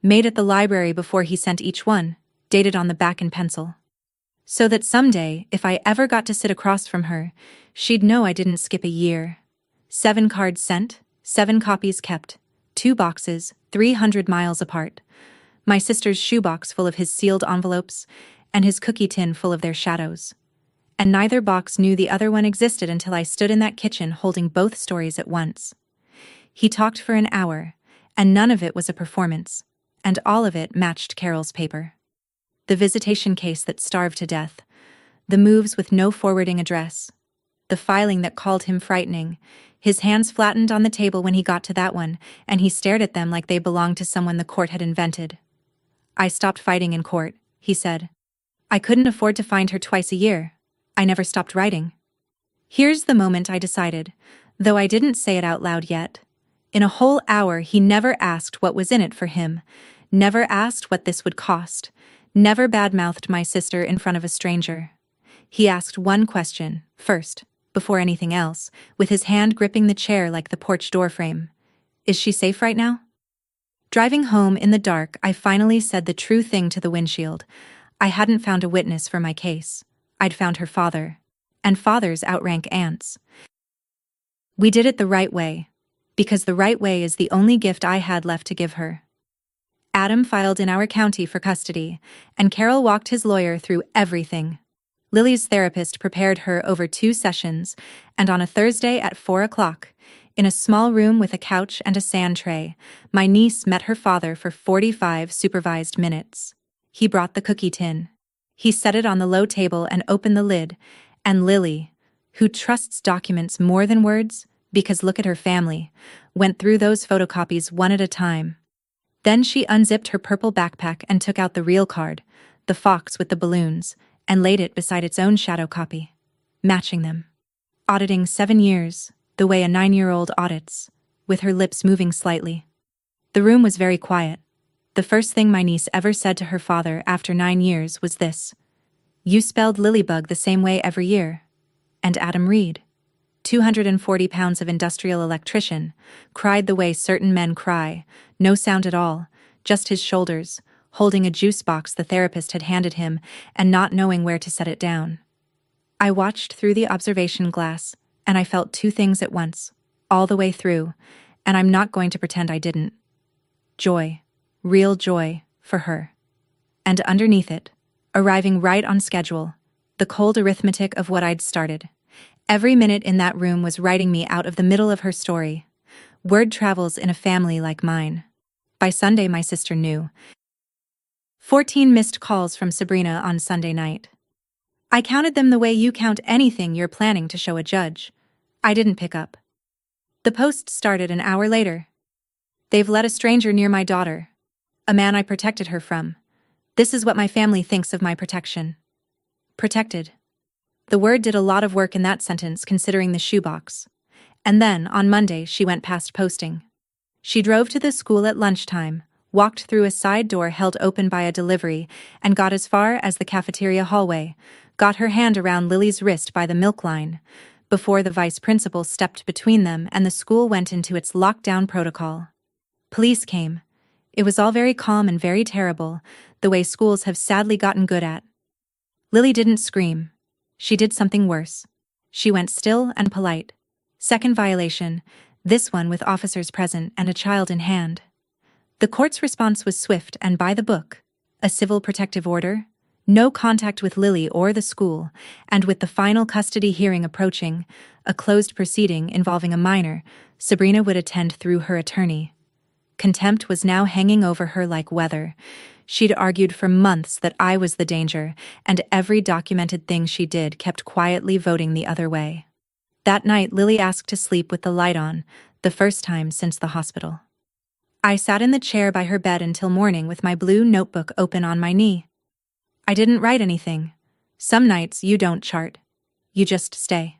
made at the library before he sent each one, dated on the back in pencil. So that someday, if I ever got to sit across from her, she'd know I didn't skip a year. 7 cards sent, 7 copies kept, 2 boxes, 300 miles apart. My sister's shoebox full of his sealed envelopes, and his cookie tin full of their shadows. And neither box knew the other one existed until I stood in that kitchen holding both stories at once. He talked for an hour, and none of it was a performance, and all of it matched Carol's paper. The visitation case that starved to death, the moves with no forwarding address, the filing that called him frightening. His hands flattened on the table when he got to that one, and he stared at them like they belonged to someone the court had invented. "I stopped fighting in court," he said. "I couldn't afford to find her twice a year. I never stopped writing." Here's the moment I decided, though I didn't say it out loud yet. In a whole hour he never asked what was in it for him, never asked what this would cost, never badmouthed my sister in front of a stranger. He asked one question, first, before anything else, with his hand gripping the chair like the porch doorframe. "Is she safe right now?" Driving home in the dark, I finally said the true thing to the windshield. I hadn't found a witness for my case. I'd found her father. And fathers outrank aunts. We did it the right way, because the right way is the only gift I had left to give her. Adam filed in our county for custody, and Carol walked his lawyer through everything. Lily's therapist prepared her over 2 sessions, and on a Thursday at 4 o'clock, in a small room with a couch and a sand tray, my niece met her father for 45 supervised minutes. He brought the cookie tin. He set it on the low table and opened the lid, and Lily, who trusts documents more than words, because look at her family, went through those photocopies one at a time. Then she unzipped her purple backpack and took out the real card, the fox with the balloons, and laid it beside its own shadow copy, matching them. Auditing 7 years, the way a 9-year-old audits, with her lips moving slightly. The room was very quiet. The first thing my niece ever said to her father after 9 years was this: "You spelled Lilybug the same way every year." And Adam Reed, 240 pounds of industrial electrician, cried the way certain men cry, no sound at all, just his shoulders, holding a juice box the therapist had handed him and not knowing where to set it down. I watched through the observation glass, and I felt 2 things at once, all the way through, and I'm not going to pretend I didn't. Joy, real joy, for her. And underneath it, arriving right on schedule, the cold arithmetic of what I'd started. Every minute in that room was writing me out of the middle of her story. Word travels in a family like mine. By Sunday my sister knew. 14 missed calls from Sabrina on Sunday night. I counted them the way you count anything you're planning to show a judge. I didn't pick up. The post started an hour later. "They've let a stranger near my daughter. A man I protected her from. This is what my family thinks of my protection." Protected. The word did a lot of work in that sentence considering the shoebox. And then, on Monday, she went past posting. She drove to the school at lunchtime, walked through a side door held open by a delivery, and got as far as the cafeteria hallway, got her hand around Lily's wrist by the milk line, before the vice principal stepped between them and the school went into its lockdown protocol. Police came. It was all very calm and very terrible, the way schools have sadly gotten good at. Lily didn't scream. She did something worse. She went still and polite. Second violation, this one with officers present and a child in hand. The court's response was swift and by the book. A civil protective order, no contact with Lily or the school, and with the final custody hearing approaching, a closed proceeding involving a minor, Sabrina would attend through her attorney. Contempt was now hanging over her like weather. She'd argued for months that I was the danger, and every documented thing she did kept quietly voting the other way. That night, Lily asked to sleep with the light on, the first time since the hospital. I sat in the chair by her bed until morning with my blue notebook open on my knee. I didn't write anything. Some nights you don't chart. You just stay.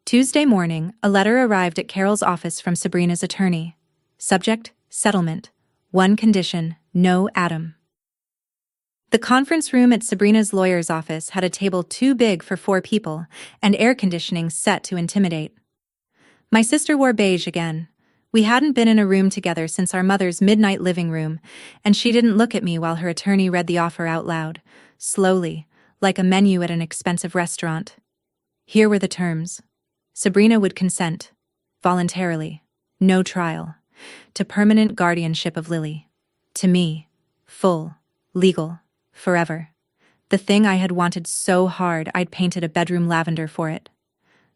Tuesday morning, a letter arrived at Carol's office from Sabrina's attorney. Subject, settlement. One condition, no Adam. The conference room at Sabrina's lawyer's office had a table too big for 4 people and air conditioning set to intimidate. My sister wore beige again. We hadn't been in a room together since our mother's midnight living room, and she didn't look at me while her attorney read the offer out loud, slowly, like a menu at an expensive restaurant. Here were the terms. Sabrina would consent, voluntarily, no trial, to permanent guardianship of Lily. To me, full, legal, forever. The thing I had wanted so hard I'd painted a bedroom lavender for it.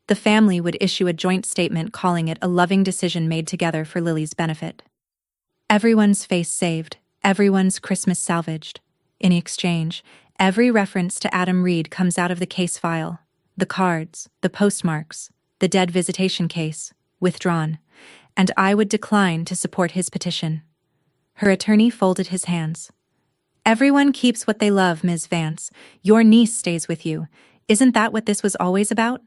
The family would issue a joint statement calling it a loving decision made together for Lily's benefit. Everyone's face saved, everyone's Christmas salvaged. In exchange, every reference to Adam Reed comes out of the case file. The cards, the postmarks, the dead visitation case, withdrawn, and I would decline to support his petition. Her attorney folded his hands. Everyone keeps what they love, Ms. Vance. Your niece stays with you. Isn't that what this was always about?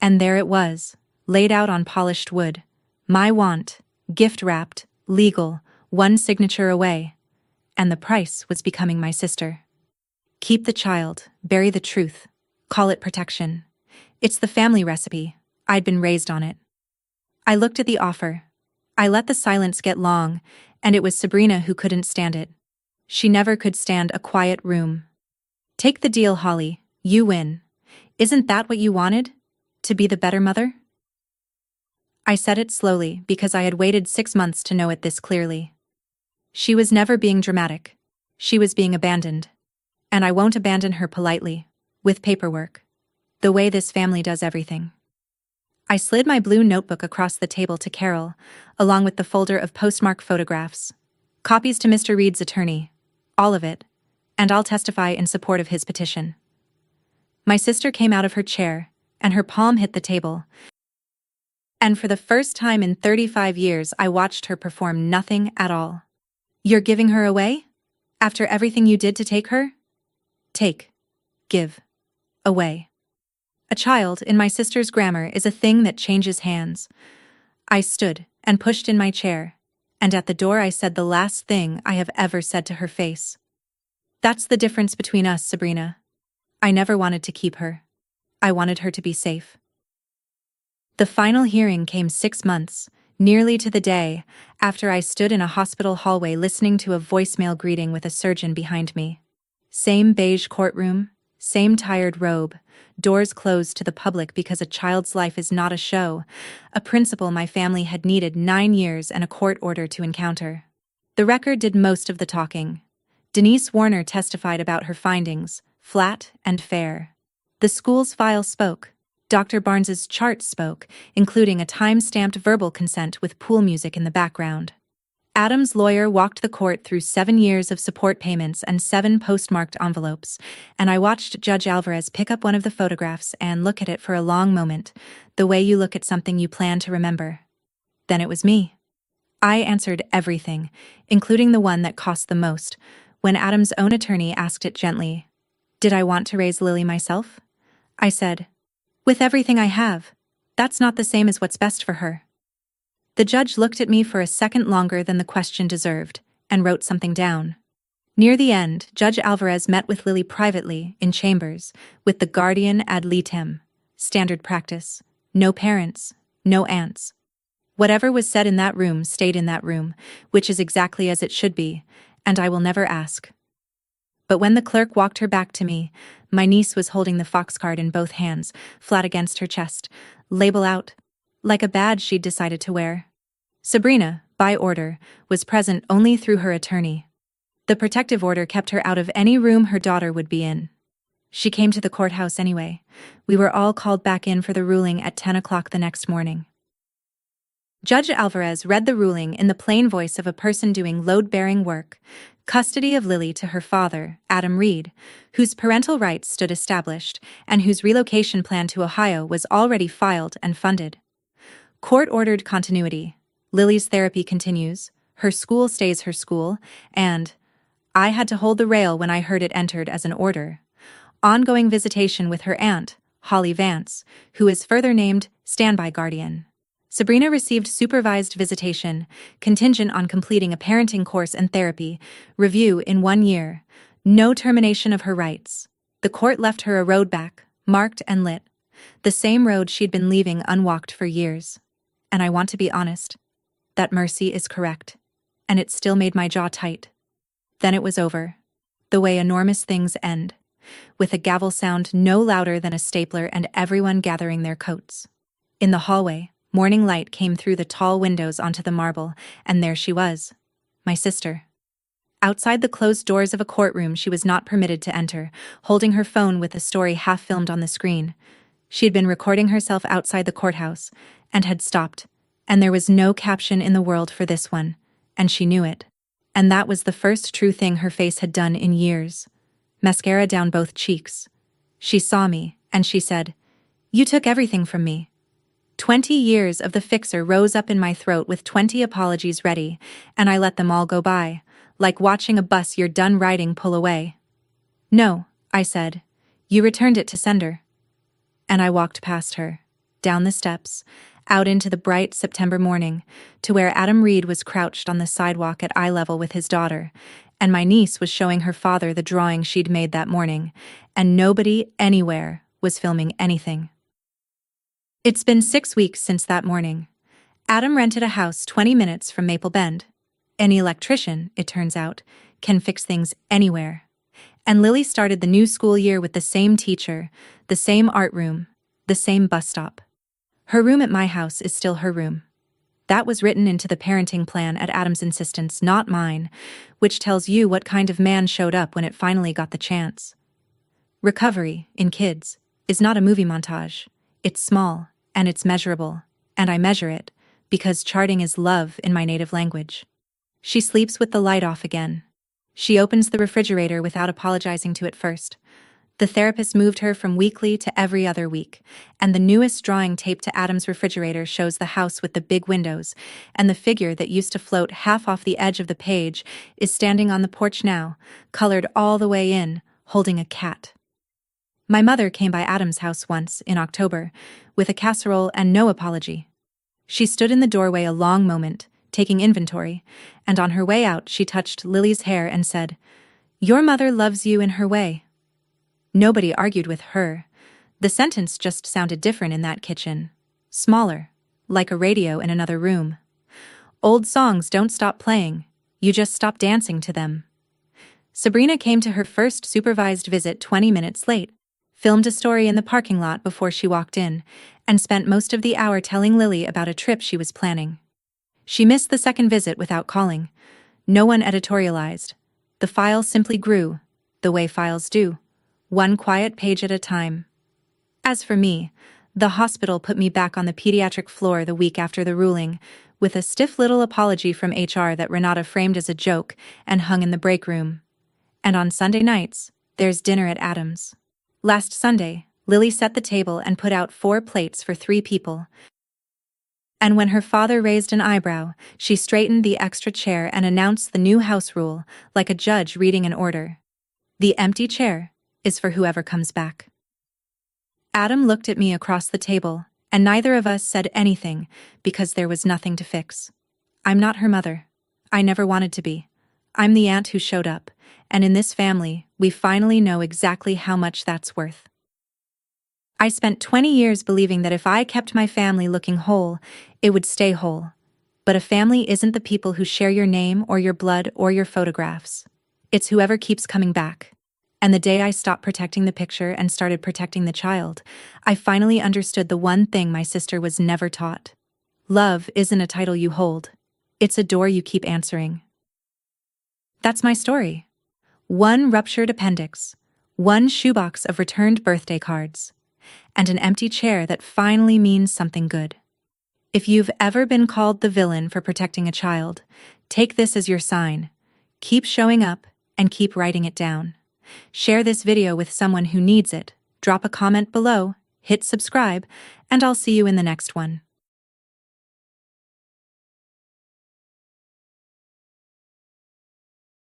And there it was, laid out on polished wood. My want, gift-wrapped, legal, one signature away. And the price was becoming my sister. Keep the child, bury the truth, call it protection. It's the family recipe. I'd been raised on it. I looked at the offer. I let the silence get long, and it was Sabrina who couldn't stand it. She never could stand a quiet room. Take the deal, Holly. You win. Isn't that what you wanted? To be the better mother? I said it slowly because I had waited 6 months to know it this clearly. She was never being dramatic. She was being abandoned. And I won't abandon her politely, with paperwork. The way this family does everything. I slid my blue notebook across the table to Carol, along with the folder of postmark photographs. Copies to Mr. Reed's attorney. All of it. And I'll testify in support of his petition. My sister came out of her chair, and her palm hit the table. And for the first time in 35 years, I watched her perform nothing at all. You're giving her away? After everything you did to take her? Take. Give. Away. A child, in my sister's grammar, is a thing that changes hands. I stood and pushed in my chair, and at the door I said the last thing I have ever said to her face. That's the difference between us, Sabrina. I never wanted to keep her. I wanted her to be safe. The final hearing came 6 months, nearly to the day, after I stood in a hospital hallway listening to a voicemail greeting with a surgeon behind me. Same beige courtroom, same tired robe, doors closed to the public because a child's life is not a show, a principle my family had needed 9 years and a court order to encounter. The record did most of the talking. Denise Warner testified about her findings, flat and fair. The school's file spoke. Dr. Barnes's chart spoke, including a time-stamped verbal consent with pool music in the background. Adam's lawyer walked the court through 7 years of support payments and 7 postmarked envelopes, and I watched Judge Alvarez pick up one of the photographs and look at it for a long moment, the way you look at something you plan to remember. Then it was me. I answered everything, including the one that cost the most, when Adam's own attorney asked it gently. Did I want to raise Lily myself? I said, with everything I have. That's not the same as what's best for her. The judge looked at me for a second longer than the question deserved, and wrote something down. Near the end, Judge Alvarez met with Lily privately, in chambers, with the guardian ad litem. Standard practice. No parents, no aunts. Whatever was said in that room stayed in that room, which is exactly as it should be, and I will never ask. But when the clerk walked her back to me, my niece was holding the fox card in both hands, flat against her chest, label out, like a badge she'd decided to wear. Sabrina, by order, was present only through her attorney. The protective order kept her out of any room her daughter would be in. She came to the courthouse anyway. We were all called back in for the ruling at 10 o'clock the next morning. Judge Alvarez read the ruling in the plain voice of a person doing load-bearing work: custody of Lily to her father, Adam Reed, whose parental rights stood established and whose relocation plan to Ohio was already filed and funded. Court-ordered continuity. Lily's therapy continues, her school stays her school, and I had to hold the rail when I heard it entered as an order. Ongoing visitation with her aunt, Holly Vance, who is further named standby guardian. Sabrina received supervised visitation, contingent on completing a parenting course and therapy review in 1 year. No termination of her rights. The court left her a road back, marked and lit. The same road she'd been leaving unwalked for years. And I want to be honest. That mercy is correct. And it still made my jaw tight. Then it was over. The way enormous things end. With a gavel sound no louder than a stapler and everyone gathering their coats. In the hallway, morning light came through the tall windows onto the marble, and there she was. My sister. Outside the closed doors of a courtroom she was not permitted to enter, holding her phone with the story half-filmed on the screen. She had been recording herself outside the courthouse, and had stopped, and there was no caption in the world for this one, and she knew it. And that was the first true thing her face had done in years. Mascara down both cheeks. She saw me, and she said, "You took everything from me." 20 years of the fixer rose up in my throat with 20 apologies ready, and I let them all go by, like watching a bus you're done riding pull away. "No," I said. "You returned it to sender." And I walked past her, down the steps, out into the bright September morning, to where Adam Reed was crouched on the sidewalk at eye level with his daughter, and my niece was showing her father the drawing she'd made that morning, and nobody, anywhere, was filming anything. It's been 6 weeks since that morning. Adam rented a house 20 minutes from Maple Bend. Any electrician, it turns out, can fix things anywhere. And Lily started the new school year with the same teacher, the same art room, the same bus stop. Her room at my house is still her room. That was written into the parenting plan at Adam's insistence, not mine, which tells you what kind of man showed up when it finally got the chance. Recovery, in kids, is not a movie montage. It's small, and it's measurable, and I measure it, because charting is love in my native language. She sleeps with the light off again. She opens the refrigerator without apologizing to it first. The therapist moved her from weekly to every other week, and the newest drawing taped to Adam's refrigerator shows the house with the big windows, and the figure that used to float half off the edge of the page is standing on the porch now, colored all the way in, holding a cat. My mother came by Adam's house once, in October, with a casserole and no apology. She stood in the doorway a long moment, taking inventory, and on her way out she touched Lily's hair and said, "Your mother loves you in her way." Nobody argued with her. The sentence just sounded different in that kitchen. Smaller, like a radio in another room. Old songs don't stop playing, you just stop dancing to them. Sabrina came to her first supervised visit 20 minutes late, filmed a story in the parking lot before she walked in, and spent most of the hour telling Lily about a trip she was planning. She missed the second visit without calling. No one editorialized. The file simply grew, the way files do, one quiet page at a time. As for me, the hospital put me back on the pediatric floor the week after the ruling, with a stiff little apology from HR that Renata framed as a joke and hung in the break room. And on Sunday nights, there's dinner at Adam's. Last Sunday, Lily set the table and put out 4 plates for 3 people. And when her father raised an eyebrow, she straightened the extra chair and announced the new house rule, like a judge reading an order. The empty chair is for whoever comes back. Adam looked at me across the table, and neither of us said anything because there was nothing to fix. I'm not her mother. I never wanted to be. I'm the aunt who showed up, and in this family, we finally know exactly how much that's worth. I spent 20 years believing that if I kept my family looking whole, it would stay whole. But a family isn't the people who share your name or your blood or your photographs. It's whoever keeps coming back. And the day I stopped protecting the picture and started protecting the child, I finally understood the one thing my sister was never taught. Love isn't a title you hold. It's a door you keep answering. That's my story. 1 ruptured appendix, 1 shoebox of returned birthday cards, and an empty chair that finally means something good. If you've ever been called the villain for protecting a child, take this as your sign. Keep showing up and keep writing it down. Share this video with someone who needs it, drop a comment below, hit subscribe, and I'll see you in the next one.